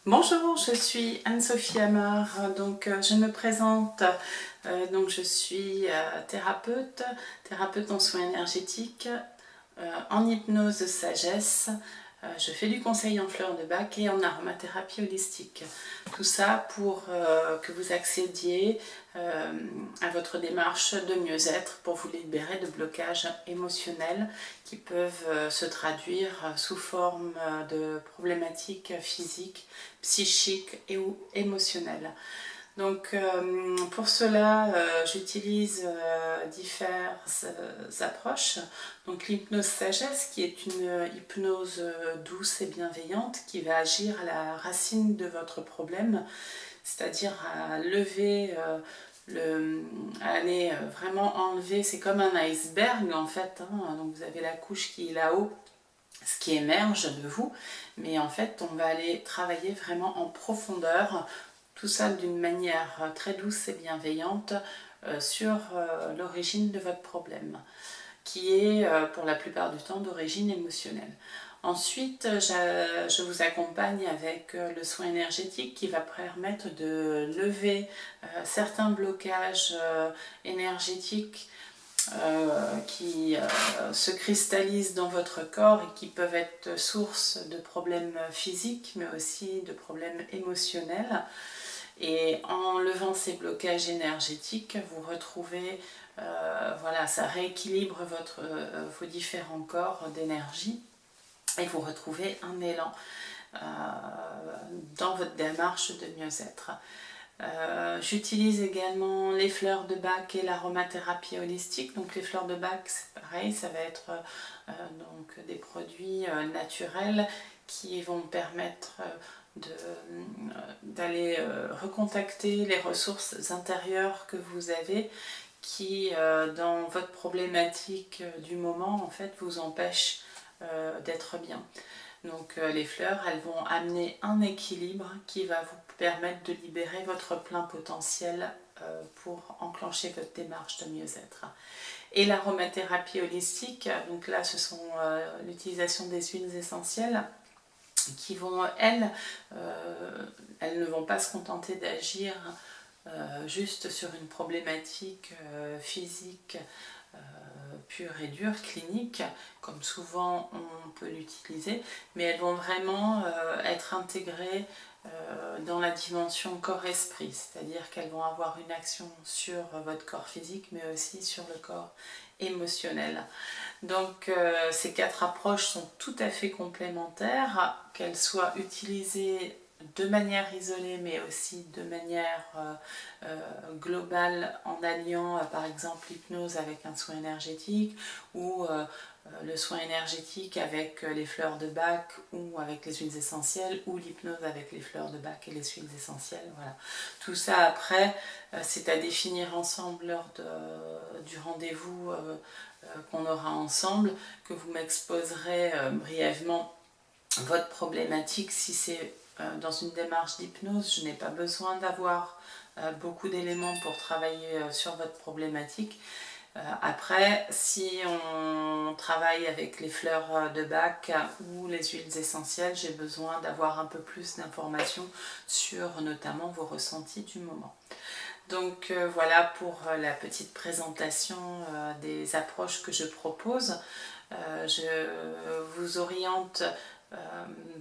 Bonjour, je suis Anne-Sophie Amar, je me présente, je suis thérapeute en soins énergétiques, en hypnose sagesse, je fais du conseil en fleurs de bac et en aromathérapie holistique. Tout ça pour que vous accédiez à votre démarche de mieux-être, pour vous libérer de blocages émotionnels qui peuvent se traduire sous forme de problématiques physiques, psychiques et ou émotionnelles. Pour cela, j'utilise diverses approches. Donc l'hypnose sagesse, qui est une hypnose douce et bienveillante, qui va agir à la racine de votre problème, c'est-à-dire à lever à aller vraiment enlever, c'est comme un iceberg en fait, hein. Donc vous avez la couche qui est là-haut, ce qui émerge de vous, mais en fait on va aller travailler vraiment en profondeur, tout ça d'une manière très douce et bienveillante sur l'origine de votre problème, qui est pour la plupart du temps d'origine émotionnelle. Ensuite, je vous accompagne avec le soin énergétique qui va permettre de lever certains blocages énergétiques qui se cristallisent dans votre corps et qui peuvent être source de problèmes physiques mais aussi de problèmes émotionnels. Et en levant ces blocages énergétiques, vous retrouvez, voilà, ça rééquilibre vos différents corps d'énergie et vous retrouvez un élan dans votre démarche de mieux-être. J'utilise également les fleurs de Bach et l'aromathérapie holistique. Donc les fleurs de Bach, c'est pareil, ça va être des produits naturels qui vont permettre d'aller recontacter les ressources intérieures que vous avez, qui dans votre problématique du moment en fait vous empêchent d'être bien. Donc les fleurs, elles vont amener un équilibre qui va vous permettre de libérer votre plein potentiel pour enclencher votre démarche de mieux-être. Et l'aromathérapie holistique, donc là ce sont l'utilisation des huiles essentielles qui vont, elles ne vont pas se contenter d'agir juste sur une problématique physique pure et dure, clinique, comme souvent on peut l'utiliser, mais elles vont vraiment être intégrées dans la dimension corps-esprit, c'est-à-dire qu'elles vont avoir une action sur votre corps physique, mais aussi sur le corps émotionnel. Donc ces quatre approches sont tout à fait complémentaires, qu'elles soient utilisées de manière isolée mais aussi de manière globale en alliant par exemple l'hypnose avec un soin énergétique ou le soin énergétique avec les fleurs de Bach ou avec les huiles essentielles ou l'hypnose avec les fleurs de Bach et les huiles essentielles. Voilà. Tout ça après c'est à définir ensemble lors du rendez-vous qu'on aura ensemble, que vous m'exposerez brièvement votre problématique. Si c'est dans une démarche d'hypnose, je n'ai pas besoin d'avoir beaucoup d'éléments pour travailler sur votre problématique. Après, si on travaille avec les fleurs de Bach ou les huiles essentielles, j'ai besoin d'avoir un peu plus d'informations sur notamment vos ressentis du moment. Donc voilà pour la petite présentation des approches que je propose. Je vous oriente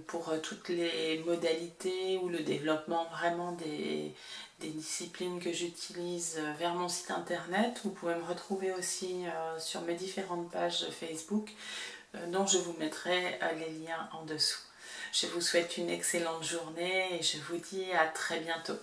pour toutes les modalités ou le développement vraiment des disciplines que j'utilise vers mon site internet. Vous pouvez me retrouver aussi sur mes différentes pages Facebook dont je vous mettrai les liens en dessous. Je vous souhaite une excellente journée et je vous dis à très bientôt.